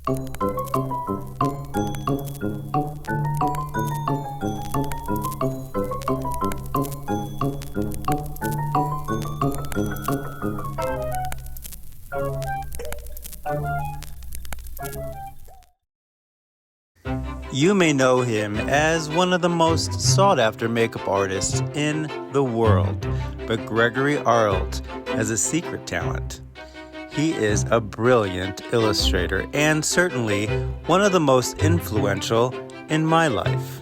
You may know him as one of the most sought-after makeup artists in the world, but Gregory Arlt has a secret talent. He is a brilliant illustrator and certainly one of the most influential in my life.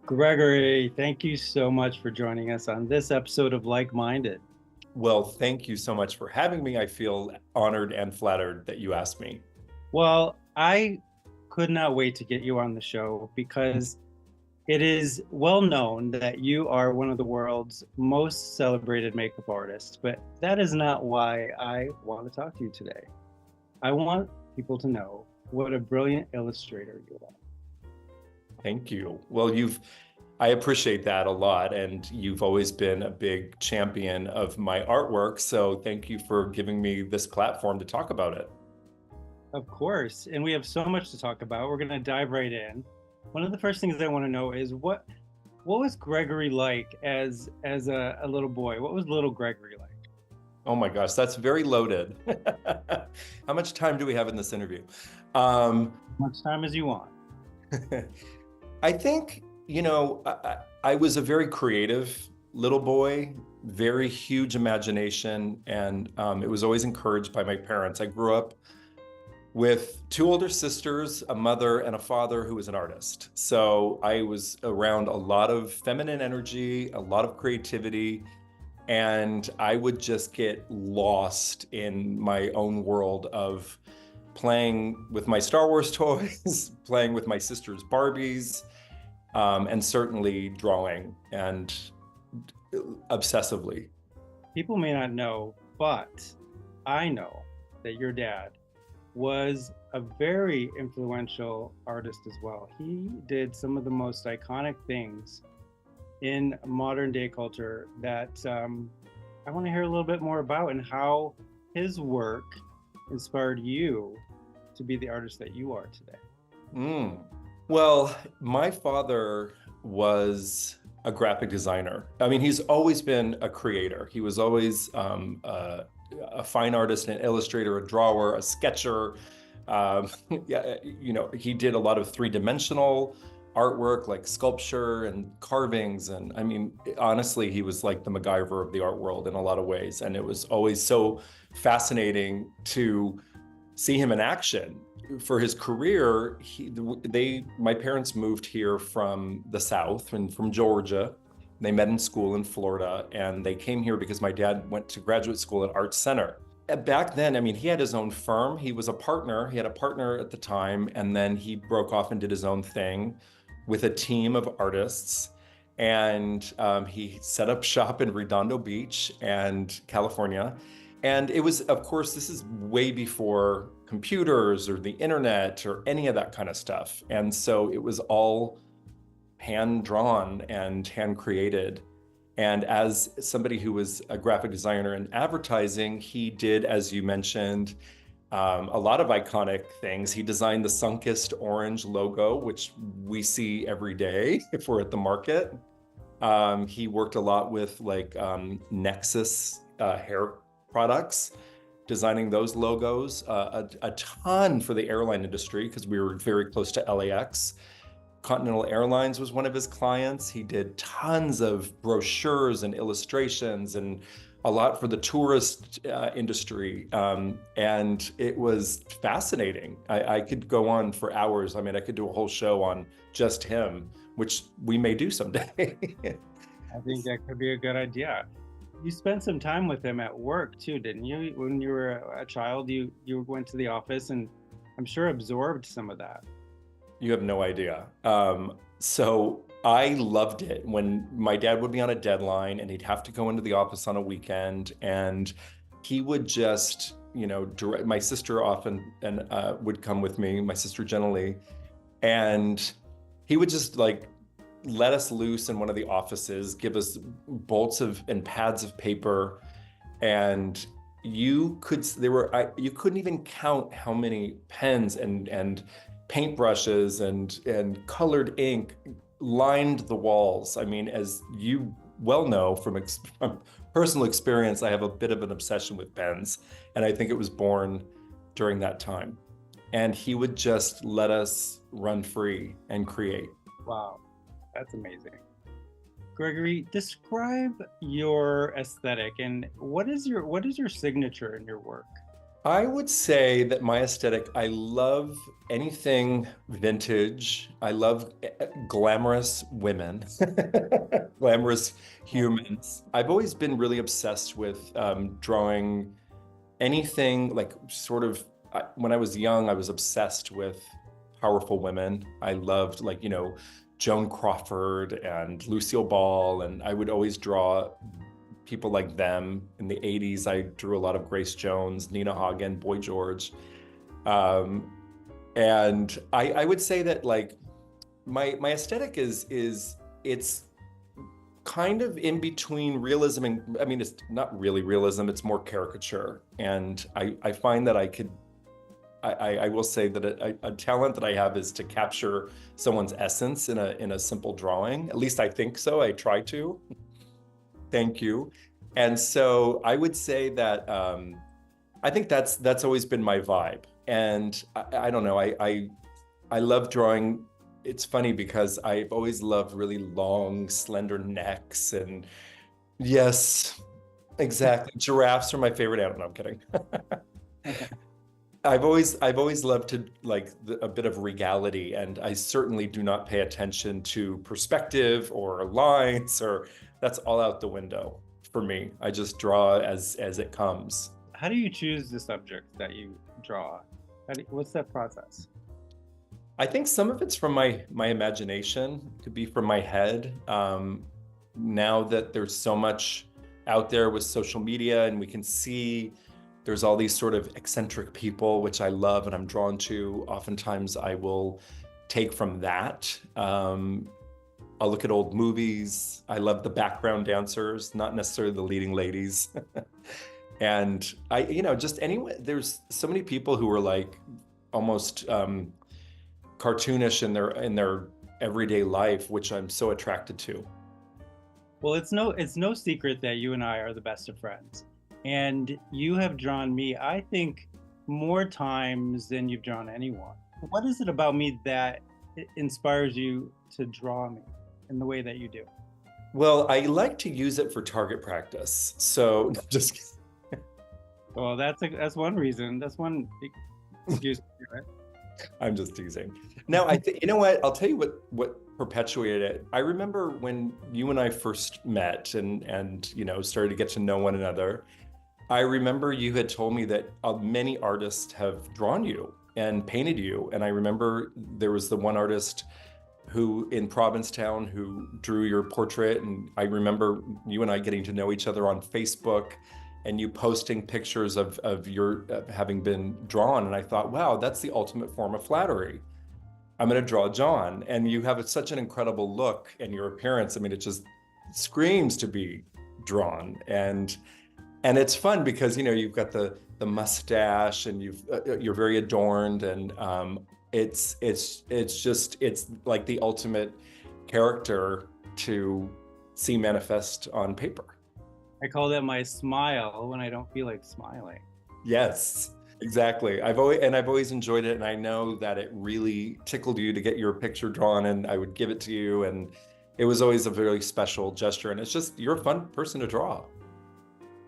Gregory, thank you so much for joining us on this episode of Like-Minded. Well, thank you so much for having me. I feel honored and flattered that you asked me. Well, I could not wait to get you on the show because it is well known that you are one of the world's most celebrated makeup artists, but that is not why I want to talk to you today. I want people to know what a brilliant illustrator you are. Thank you. Well, I appreciate that a lot, and you've always been a big champion of my artwork, so thank you for giving me this platform to talk about it. Of course, and we have so much to talk about. We're going to dive right in. One of the first things I want to know is what was Gregory like as a little boy? What was little Gregory like? Oh my gosh, that's very loaded. How much time do we have in this interview? As much time as you want. I think, I was a very creative little boy, very huge imagination, and it was always encouraged by my parents. I grew up with two older sisters, a mother and a father who was an artist. So I was around a lot of feminine energy, a lot of creativity, and I would just get lost in my own world of playing with my Star Wars toys, playing with my sister's Barbies, and certainly drawing and obsessively. People may not know, but I know that your dad was a very influential artist as well. He did some of the most iconic things in modern day culture that I want to hear a little bit more about, and how his work inspired you to be the artist that you are today. Well, my father was a graphic designer. I mean, he's always been a creator. He was always a fine artist, an illustrator, a drawer, a sketcher. He did a lot of three-dimensional artwork like sculpture and carvings. And I mean, honestly, he was like the MacGyver of the art world in a lot of ways. And it was always so fascinating to see him in action. For his career, my parents moved here from the South and from Georgia. They met in school in Florida, and they came here because my dad went to graduate school at Art Center. Back then, I mean, he had his own firm. He was a partner. He had a partner at the time, and then he broke off and did his own thing with a team of artists. And he set up shop in Redondo Beach and California. And it was, of course, this is way before computers or the internet or any of that kind of stuff. And so it was all hand-drawn and hand-created. And as somebody who was a graphic designer in advertising, he did, as you mentioned, a lot of iconic things. He designed the Sunkist orange logo, which we see every day if we're at the market. He worked a lot with Nexus hair products, designing those logos, a ton for the airline industry because we were very close to LAX. Continental Airlines was one of his clients. He did tons of brochures and illustrations and a lot for the tourist industry. And it was fascinating. I could go on for hours. I mean, I could do a whole show on just him, which we may do someday. I think that could be a good idea. You spent some time with him at work too, didn't you? When you were a child, you went to the office and I'm sure absorbed some of that. You have no idea. So I loved it when my dad would be on a deadline and he'd have to go into the office on a weekend, and he would just, direct. My sister often would come with me, my sister Jenny, and he would just let us loose in one of the offices, give us bolts and pads of paper, and you couldn't even count how many pens and paintbrushes and colored ink lined the walls. I mean, as you well know from personal experience, I have a bit of an obsession with pens, and I think it was born during that time. And he would just let us run free and create. Wow, that's amazing. Gregory, describe your aesthetic and what is your signature in your work? I would say that my aesthetic, I love anything vintage. I love glamorous women, glamorous humans. I've always been really obsessed with drawing anything like when I was young, I was obsessed with powerful women. I loved Joan Crawford and Lucille Ball, and I would always draw people like them. In the 80s, I drew a lot of Grace Jones, Nina Hagen, Boy George. And I would say that like my aesthetic is it's kind of in between realism and, I mean, it's not really realism, it's more caricature. And I find that I will say that a talent that I have is to capture someone's essence in a simple drawing. At least I think so. I try to. Thank you. And so I would say that I think that's always been my vibe. And I don't know, I love drawing. It's funny because I've always loved really long, slender necks. And yes, exactly. Giraffes are my favorite animal. No, I'm kidding. I've always loved to a bit of regality, and I certainly do not pay attention to perspective or lines, or that's all out the window for me. I just draw as it comes. How do you choose the subject that you draw? What's that process? I think some of it's from my imagination, could be from my head. Now that there's so much out there with social media, and we can see there's all these sort of eccentric people, which I love and I'm drawn to. Oftentimes I will take from that. I'll look at old movies. I love the background dancers, not necessarily the leading ladies. And just anyway, there's so many people who are like almost cartoonish in their everyday life, which I'm so attracted to. Well, it's no secret that you and I are the best of friends. And you have drawn me, I think, more times than you've drawn anyone. What is it about me that inspires you to draw me in the way that you do? Well, I like to use it for target practice. So just Well, that's one reason. That's one excuse to do it. I'm just teasing. Now, you know what? I'll tell you what perpetuated it. I remember when you and I first met and started to get to know one another. I remember you had told me that many artists have drawn you and painted you. And I remember there was the one artist who in Provincetown who drew your portrait. And I remember you and I getting to know each other on Facebook and you posting pictures of your having been drawn. And I thought, wow, that's the ultimate form of flattery. I'm going to draw John. And you have such an incredible look and your appearance. I mean, it just screams to be drawn. And it's fun because you've got the mustache and you're very adorned, and it's like the ultimate character to see manifest on paper. I call that my smile when I don't feel like smiling. Yes, exactly. I've always enjoyed it, and I know that it really tickled you to get your picture drawn, and I would give it to you, and it was always a very special gesture. And it's just, you're a fun person to draw.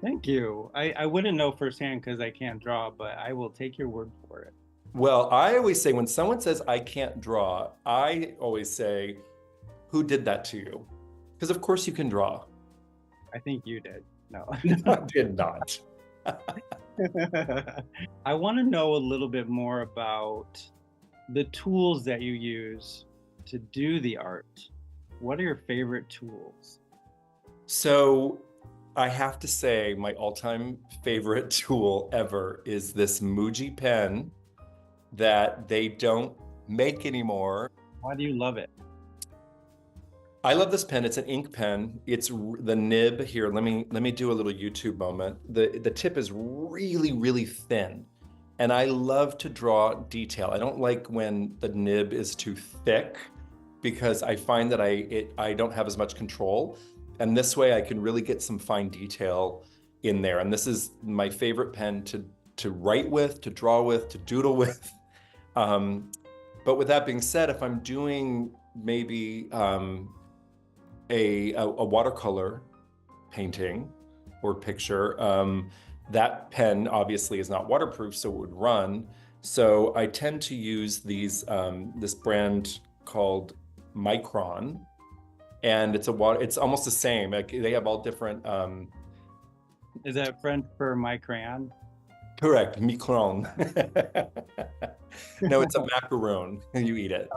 Thank you. I wouldn't know firsthand because I can't draw, but I will take your word for it. Well, I always say when someone says I can't draw, I always say, who did that to you? Because of course you can draw. I think you did. No. I did not. I want to know a little bit more about the tools that you use to do the art. What are your favorite tools? So I have to say my all-time favorite tool ever is this Muji pen that they don't make anymore. Why do you love it? I love this pen. It's an ink pen. It's the nib here. Let me do a little YouTube moment. The tip is really, really thin. And I love to draw detail. I don't like when the nib is too thick because I find that I don't have as much control. And this way I can really get some fine detail in there. And this is my favorite pen to write with, to draw with, to doodle with. But with that being said, if I'm doing maybe a watercolor painting or picture, that pen obviously is not waterproof, so it would run. So I tend to use these this brand called Micron, and it's almost the same. Like, they have all different. Is that French for my crayon? Correct, Micron. No, it's a macaron. You eat it.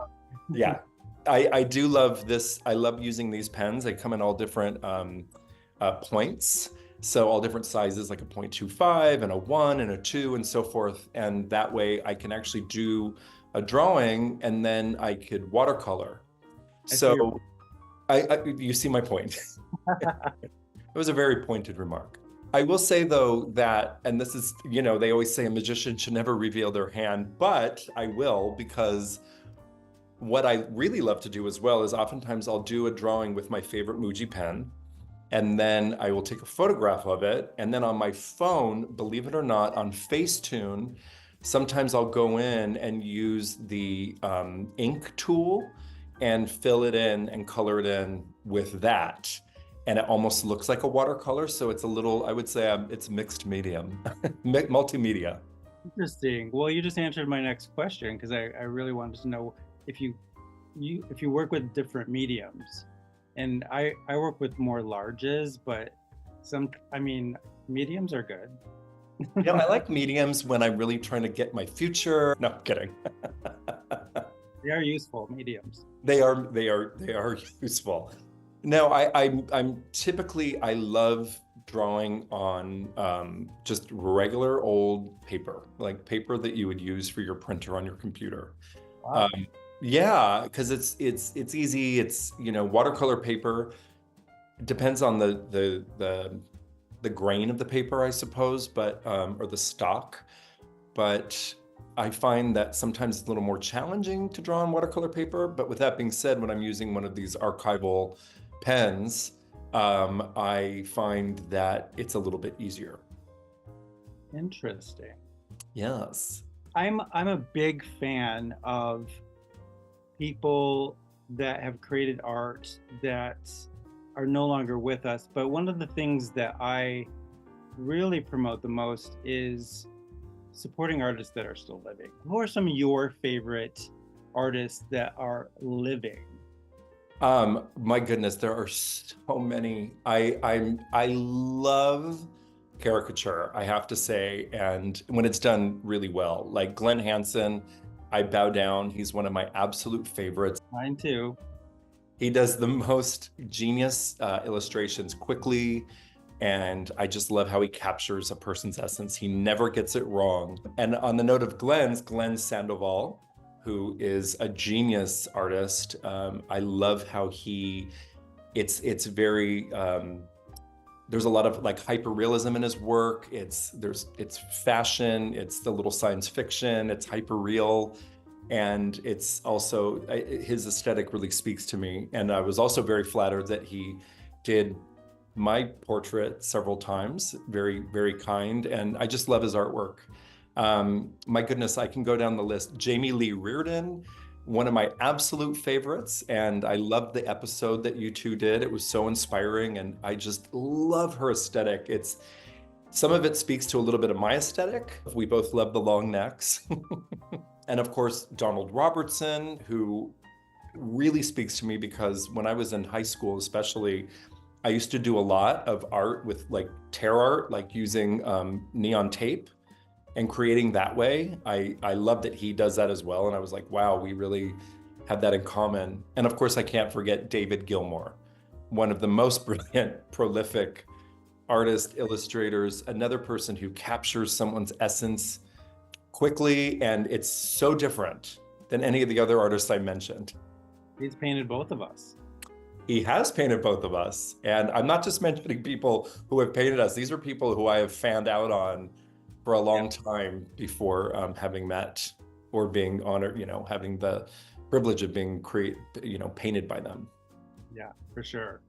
Yeah. I do love this. I love using these pens. They come in all different points. So all different sizes, like a 0.25 and a 1 and a 2 and so forth. And that way I can actually do a drawing and then I could watercolor. So you see my point. It was a very pointed remark. I will say though that, and this is, they always say a magician should never reveal their hand, but I will, because what I really love to do as well is oftentimes I'll do a drawing with my favorite Muji pen, and then I will take a photograph of it. And then on my phone, believe it or not, on Facetune, sometimes I'll go in and use the ink tool and fill it in and color it in with that. And it almost looks like a watercolor. So it's a little, I would say it's mixed medium, multimedia. Interesting. Well, you just answered my next question, because I really wanted to know if you work with different mediums. And I work with more larges, but mediums are good. I like mediums when I'm really trying to get my future. No, kidding. They are useful, mediums. They are useful. No, I'm typically, I love drawing on just regular old paper, like paper that you would use for your printer on your computer. Wow. Yeah, because it's easy. It's, watercolor paper. It depends on the grain of the paper, I suppose, but or the stock. But I find that sometimes it's a little more challenging to draw on watercolor paper. But with that being said, when I'm using one of these archival pens, I find that it's a little bit easier. Interesting. Yes. I'm a big fan of people that have created art that are no longer with us. But one of the things that I really promote the most is supporting artists that are still living. Who are some of your favorite artists that are living? My goodness, there are so many. I love caricature, I have to say, and when it's done really well, like Glenn Hansen, I bow down. He's one of my absolute favorites. Mine too. He does the most genius illustrations quickly, and I just love how he captures a person's essence. He never gets it wrong. And on the note of Glenn Sandoval, who is a genius artist, I love how it's very, there's a lot of like hyper-realism in his work. It's fashion, it's the little science fiction, it's hyper-real. And it's also, his aesthetic really speaks to me. And I was also very flattered that he did my portrait several times, very, very kind. And I just love his artwork. My goodness, I can go down the list. Jamie Lee Reardon, one of my absolute favorites. And I loved the episode that you two did. It was so inspiring. And I just love her aesthetic. Some of it speaks to a little bit of my aesthetic. We both love the long necks. And of course, Donald Robertson, who really speaks to me because when I was in high school, especially, I used to do a lot of art with like tear art, like using neon tape and creating that way. I love that he does that as well. And I was like, wow, we really have that in common. And of course, I can't forget David Gilmour, one of the most brilliant, prolific artists, illustrators, another person who captures someone's essence quickly, and it's so different than any of the other artists I mentioned. He's painted both of us. He has painted both of us. And I'm not just mentioning people who have painted us. These are people who I have fanned out on for a long time before having met or being honored, having the privilege of being painted by them. Yeah, for sure.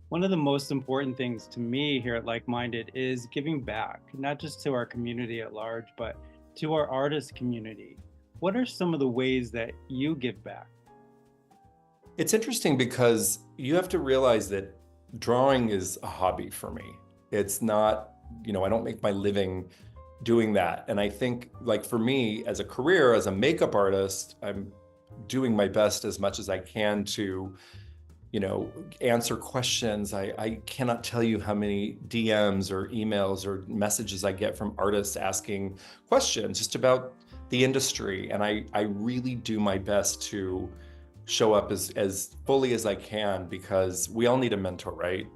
One of the most important things to me here at Like-Minded is giving back, not just to our community at large, but to our artist community. What are some of the ways that you give back? It's interesting because you have to realize that drawing is a hobby for me. It's not, I don't make my living doing that. And I think, like, for me as a career, as a makeup artist, I'm doing my best as much as I can to, answer questions. I cannot tell you how many DMs or emails or messages I get from artists asking questions just about the industry. And I really do my best to show up as fully as I can, because we all need a mentor, right?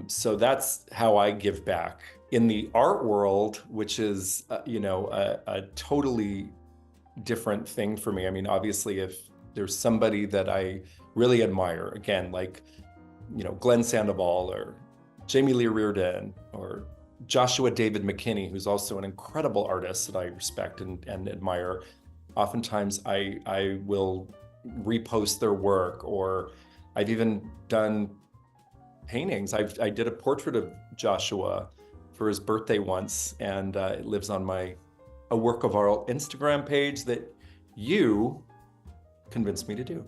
So that's how I give back. In the art world, which is, a totally different thing for me. I mean, obviously, if there's somebody that I really admire, again, like, Glenn Sandoval or Jamie Lee Reardon or Joshua David McKinney, who's also an incredible artist that I respect and admire, oftentimes I will repost their work, or I've even done paintings. I did a portrait of Joshua for his birthday once, and it lives on a work of art Instagram page that you convinced me to do.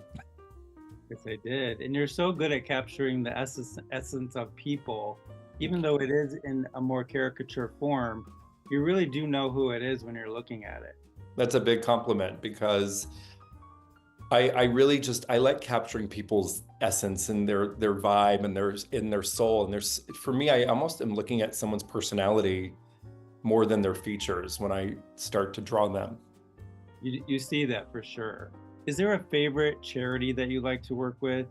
Yes, I did. And you're so good at capturing the essence of people, even though it is in a more caricature form. You really do know who it is when you're looking at it. That's a big compliment, because I really I like capturing people's essence and their vibe and their soul. And for me, I almost am looking at someone's personality more than their features when I start to draw them. You see that for sure. Is there a favorite charity that you like to work with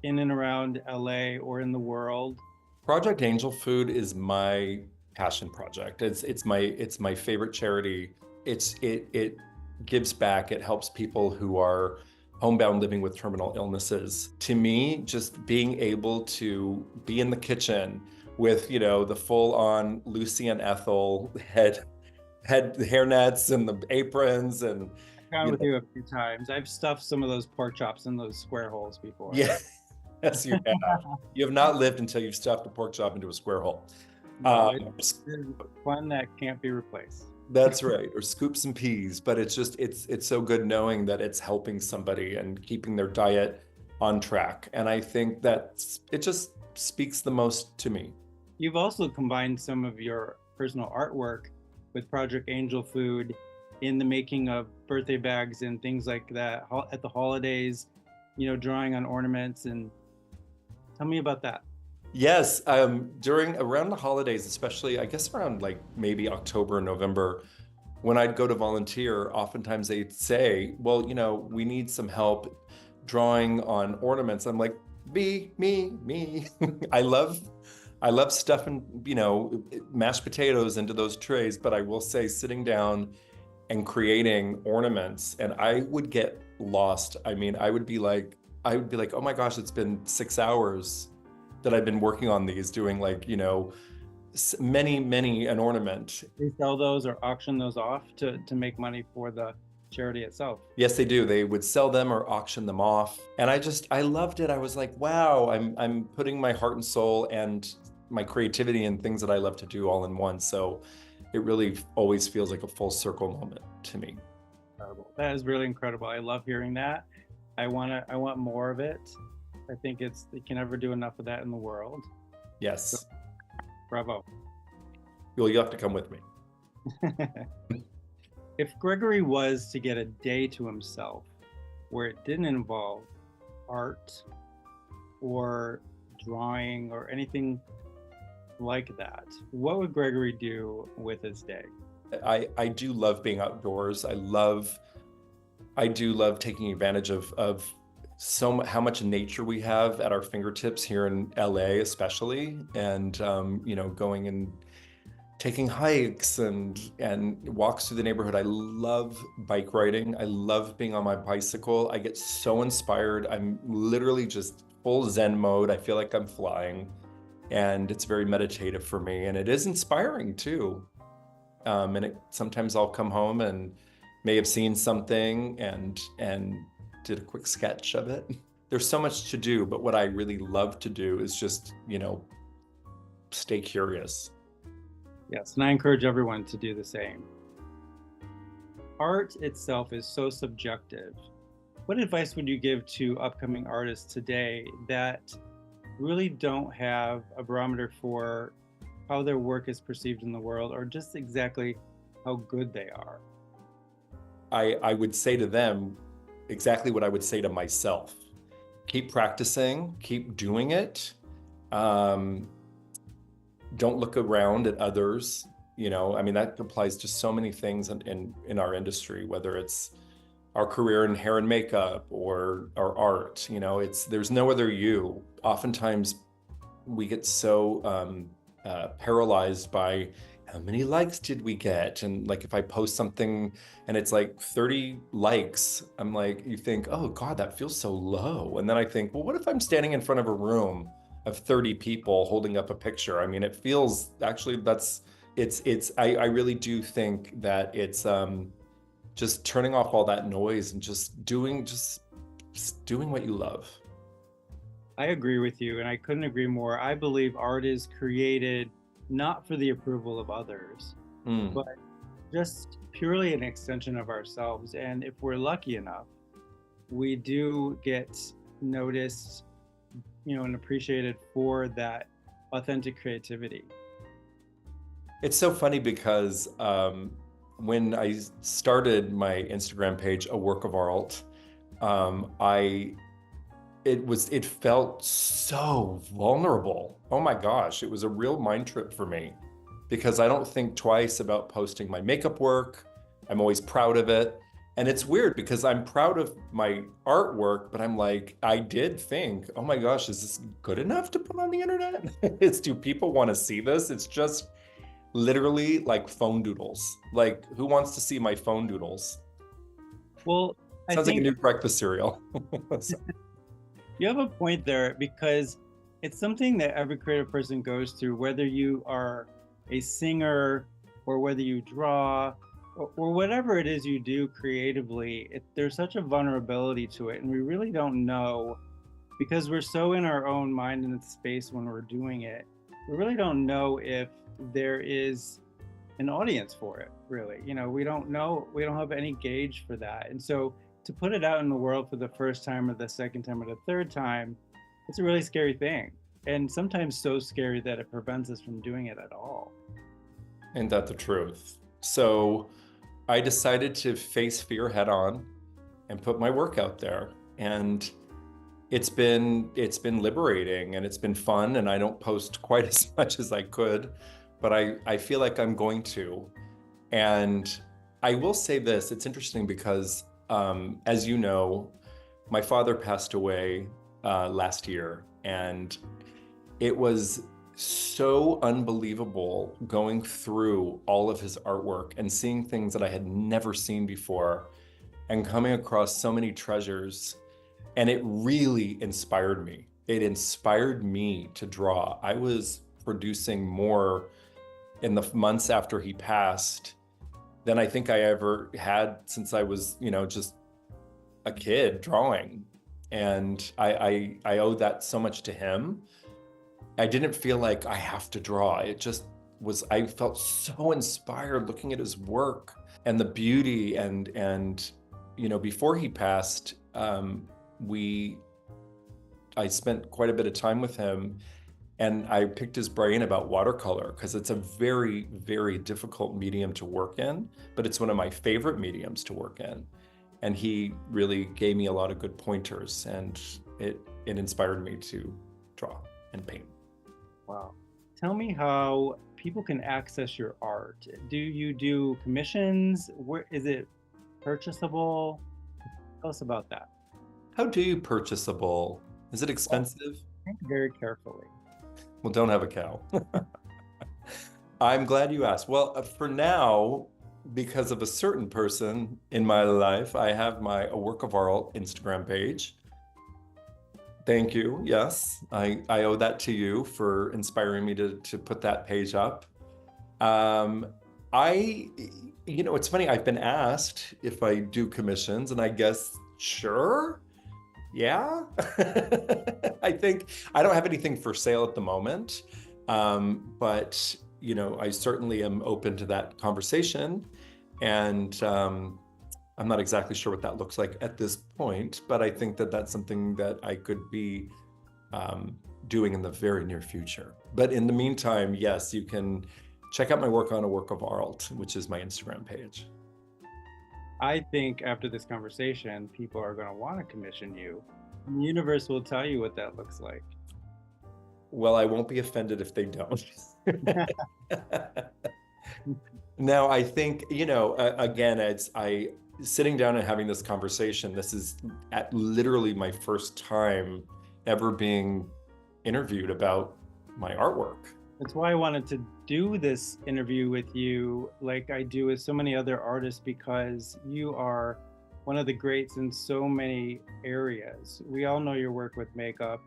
in and around LA or in the world? Project Angel Food is my passion project. It's my favorite charity. It gives back. It helps people who are homebound living with terminal illnesses. To me, just being able to be in the kitchen with, the full-on Lucy and Ethel head hairnets and the aprons, and I've gone with you a few times. I've stuffed some of those pork chops in those square holes before. yeah, yes, you have. You have not lived until you've stuffed a pork chop into a square hole. No, it's fun that can't be replaced. That's right, or scoop some peas. But it's so good knowing that it's helping somebody and keeping their diet on track. And I think that it just speaks the most to me. You've also combined some of your personal artwork with Project Angel Food in the making of birthday bags and things like that at the holidays, drawing on ornaments. And tell me about that. Yes, around the holidays, especially, I guess around like maybe October, November, when I'd go to volunteer, oftentimes they'd say, well, we need some help drawing on ornaments. I'm like, me. I love stuffing, mashed potatoes into those trays, but I will say sitting down and creating ornaments, and I would get lost. I mean, I would be like, oh my gosh, it's been 6 hours that I've been working on these, doing like, many an ornament. They sell those or auction those off to make money for the charity itself. Yes, they do. They would sell them or auction them off. And I loved it. I was like, wow, I'm putting my heart and soul and my creativity and things that I love to do all in one. So it really always feels like a full circle moment to me. Incredible. That is really incredible. I love hearing that. I want more of it. I think you can never do enough of that in the world. Yes. So, bravo. Well, you'll have to come with me. If Gregory was to get a day to himself where it didn't involve art or drawing or anything like that, what would Gregory do with his day? I do love being outdoors. I do love taking advantage of how much nature we have at our fingertips here in LA, especially, and going and taking hikes and walks through the neighborhood. I love bike riding. I love being on my bicycle. I get so inspired. I'm literally just full Zen mode. I feel like I'm flying, and it's very meditative for me, and it is inspiring too. And sometimes I'll come home and may have seen something and did a quick sketch of it. There's so much to do, but what I really love to do is just, stay curious. Yes, and I encourage everyone to do the same. Art itself is so subjective. What advice would you give to upcoming artists today that really don't have a barometer for how their work is perceived in the world, or just exactly how good they are? I would say to them exactly what I would say to myself. Keep practicing, keep doing it. Don't look around at others. That applies to so many things in our industry, whether it's our career in hair and makeup or our art. There's no other you. Oftentimes we get so paralyzed by how many likes did we get? And like, if I post something and it's like 30 likes, I'm like, you think, oh God, that feels so low. And then I think, well, what if I'm standing in front of a room of 30 people holding up a picture? It feels, actually, I really do think that it's just turning off all that noise and just doing what you love. I agree with you, and I couldn't agree more. I believe art is created not for the approval of others, but just purely an extension of ourselves. And if we're lucky enough, we do get noticed, and appreciated for that authentic creativity. It's so funny because when I started my Instagram page, A Work of Art, it felt so vulnerable. Oh my gosh, it was a real mind trip for me because I don't think twice about posting my makeup work. I'm always proud of it. And it's weird because I'm proud of my artwork, but I'm like, I did think, oh my gosh, is this good enough to put on the internet? Do people want to see this? It's just literally like phone doodles. Like, who wants to see my phone doodles? Well, Sounds like a new breakfast cereal. You have a point there, because it's something that every creative person goes through, whether you are a singer or whether you draw or whatever it is you do creatively. There's such a vulnerability to it, and we really don't know, because we're so in our own mind and space when we're doing it. We really don't know if there is an audience for it, really. We don't know. We don't have any gauge for that. And so to put it out in the world for the first time or the second time or the third time, it's a really scary thing. And sometimes so scary that it prevents us from doing it at all. Ain't that the truth? So I decided to face fear head on and put my work out there. And it's been liberating, and it's been fun, and I don't post quite as much as I could, but I feel like I'm going to. And I will say this, it's interesting because as you know, my father passed away last year, and it was so unbelievable going through all of his artwork and seeing things that I had never seen before and coming across so many treasures. And it really inspired me. It inspired me to draw. I was producing more in the months after he passed than I think I ever had since I was, just a kid drawing. And I owe that so much to him. I didn't feel like I have to draw. It just was, I felt so inspired looking at his work and the beauty. And before he passed, I spent quite a bit of time with him, and I picked his brain about watercolor because it's a very, very difficult medium to work in, but it's one of my favorite mediums to work in. And he really gave me a lot of good pointers, and it inspired me to draw and paint. Wow. Tell me how people can access your art. Do you do commissions? Where is it purchasable? Tell us about that. How do you purchasable? Is it expensive? Think very carefully. Well, don't have a cow. I'm glad you asked. Well, for now, because of a certain person in my life, I have my A Work of Art Instagram page. Thank you. Yes, I owe that to you for inspiring me to put that page up. Um, I, it's funny, I've been asked if I do commissions, and I guess, sure, yeah. I think I don't have anything for sale at the moment, but I certainly am open to that conversation, and I'm not exactly sure what that looks like at this point, but I think that that's something that I could be doing in the very near future. But in the meantime, yes, you can check out my work on A Work of Art, which is my Instagram page. I think after this conversation, people are going to want to commission you. And the universe will tell you what that looks like. Well, I won't be offended if they don't. Now, I think, again, I sitting down and having this conversation, this is at literally my first time ever being interviewed about my artwork. That's why I wanted to do this interview with you, like I do with so many other artists, because you are one of the greats in so many areas. We all know your work with makeup,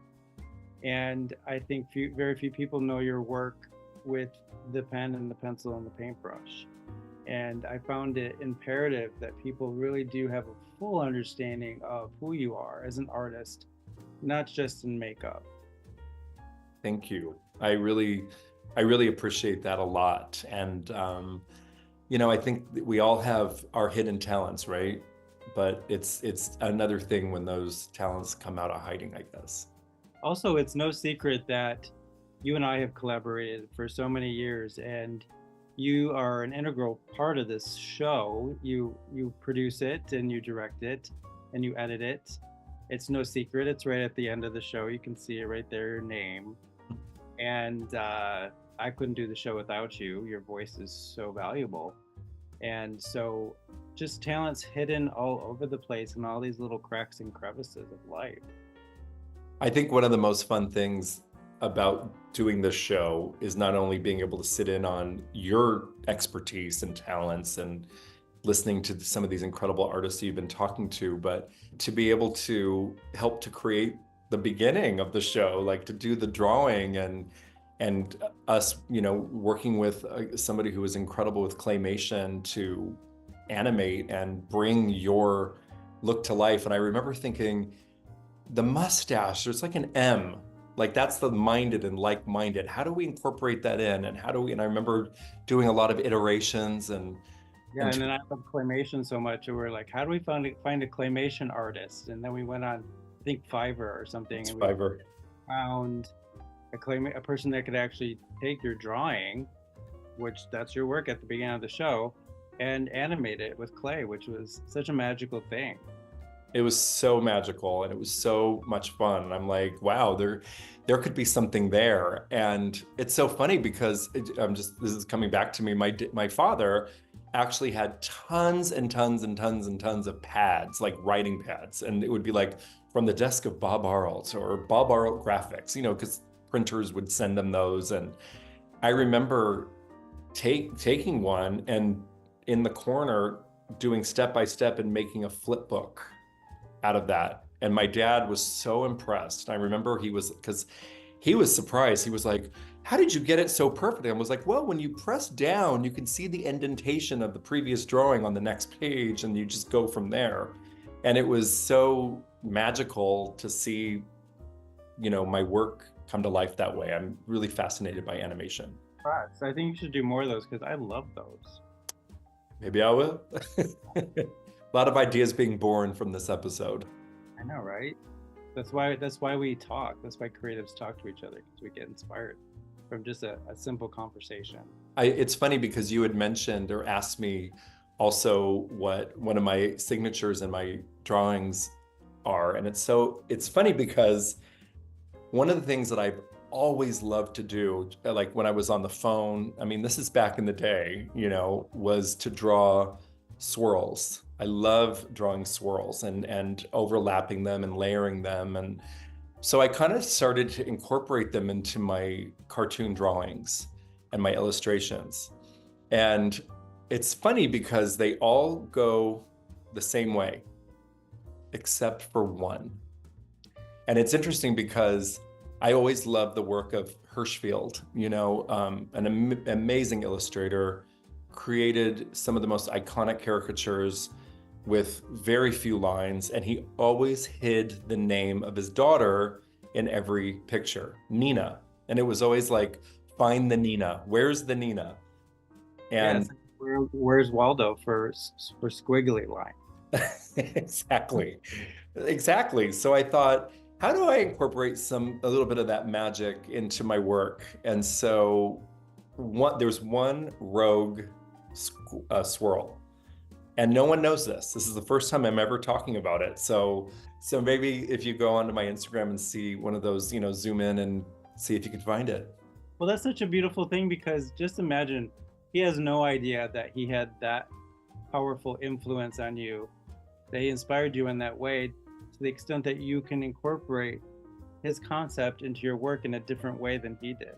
and I think very few people know your work with the pen and the pencil and the paintbrush. And I found it imperative that people really do have a full understanding of who you are as an artist, not just in makeup. Thank you. I really appreciate that a lot. And, I think that we all have our hidden talents, right? But it's another thing when those talents come out of hiding, I guess. Also, it's no secret that you and I have collaborated for so many years, and you are an integral part of this show. You produce it and you direct it and you edit it. It's no secret. It's right at the end of the show. You can see it right there, your name. And I couldn't do the show without you. Your voice is so valuable. And so just talents hidden all over the place in all these little cracks and crevices of life. I think one of the most fun things about doing this show is not only being able to sit in on your expertise and talents and listening to some of these incredible artists you've been talking to, but to be able to help to create the beginning of the show, like to do the drawing and us, working with somebody who is incredible with claymation to animate and bring your look to life. And I remember thinking, the mustache, there's like an M, like that's the minded and like-minded. How do we incorporate that in? And I remember doing a lot of iterations and Yeah, and then I love claymation so much, and we're like, how do we find a claymation artist? And then we went on, I think Fiverr or something, and we Fiverr. found a person that could actually take your drawing, which that's your work at the beginning of the show, and animate it with clay, which was such a magical thing. It was so magical and it was so much fun. And I'm like, wow, there could be something there. And it's so funny because this is coming back to me. My father actually had tons and tons and tons and tons of pads, like writing pads. And it would be like from the desk of Bob Arlt or Bob Arlt Graphics, because printers would send them those. And I remember taking one and in the corner doing step by step and making a flip book out of that. And my dad was so impressed. I remember because he was surprised. He was like, how did you get it so perfect? And I was like, well, when you press down, you can see the indentation of the previous drawing on the next page and you just go from there. And it was so magical to see, my work come to life that way. I'm really fascinated by animation. Right. So I think you should do more of those because I love those. Maybe I will. A lot of ideas being born from this episode. I know, right? That's why we talk. That's why creatives talk to each other, because we get inspired from just a simple conversation. It's funny because you had mentioned or asked me also what one of my signatures in my drawings are. And it's funny because one of the things that I've always loved to do, like when I was on the phone, I mean, this is back in the day, was to draw swirls. I love drawing swirls and overlapping them and layering them. And so I kind of started to incorporate them into my cartoon drawings and my illustrations. And it's funny because they all go the same way, except for one. And it's interesting because I always loved the work of Hirschfeld, an amazing illustrator, created some of the most iconic caricatures with very few lines, and he always hid the name of his daughter in every picture, Nina. And it was always like, find the Nina. Where's the Nina? And where's Waldo for squiggly line? exactly. Exactly. So I thought, how do I incorporate a little bit of that magic into my work? And so there's one rogue swirl, and no one knows this. This is the first time I'm ever talking about it. So maybe if you go onto my Instagram and see one of those, zoom in and see if you can find it. Well, that's such a beautiful thing, because just imagine, he has no idea that he had that powerful influence on you, that he inspired you in that way, to the extent that you can incorporate his concept into your work in a different way than he did.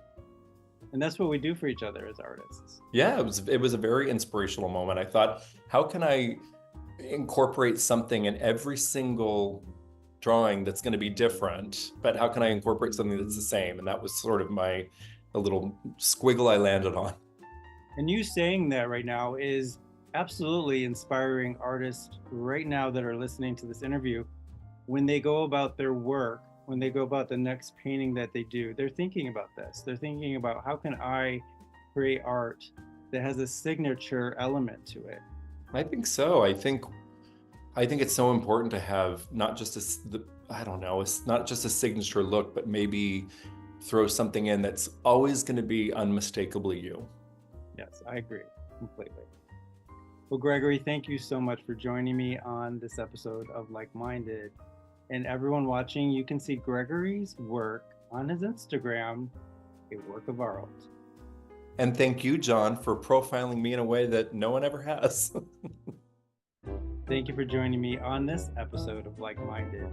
And that's what we do for each other as artists. Yeah, it was a very inspirational moment. I thought, how can I incorporate something in every single drawing that's going to be different, but how can I incorporate something that's the same? And that was sort of a little squiggle I landed on. And you saying that right now is absolutely inspiring artists right now that are listening to this interview. When they go about their work, when they go about the next painting that they do, they're thinking about this. They're thinking about, how can I create art that has a signature element to it? I think so. I think it's so important to have not just it's not just a signature look, but maybe throw something in that's always going to be unmistakably you. Yes, I agree completely. Well, Gregory, thank you so much for joining me on this episode of Like-Minded. And everyone watching, you can see Gregory's work on his Instagram, A Work of Art. And thank you, John, for profiling me in a way that no one ever has. Thank you for joining me on this episode of Like-Minded.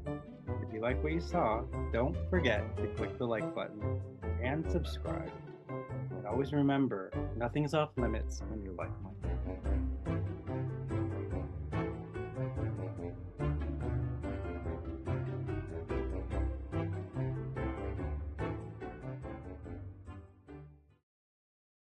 If you like what you saw, don't forget to click the like button and subscribe. And always remember, nothing's off limits when you're like-minded.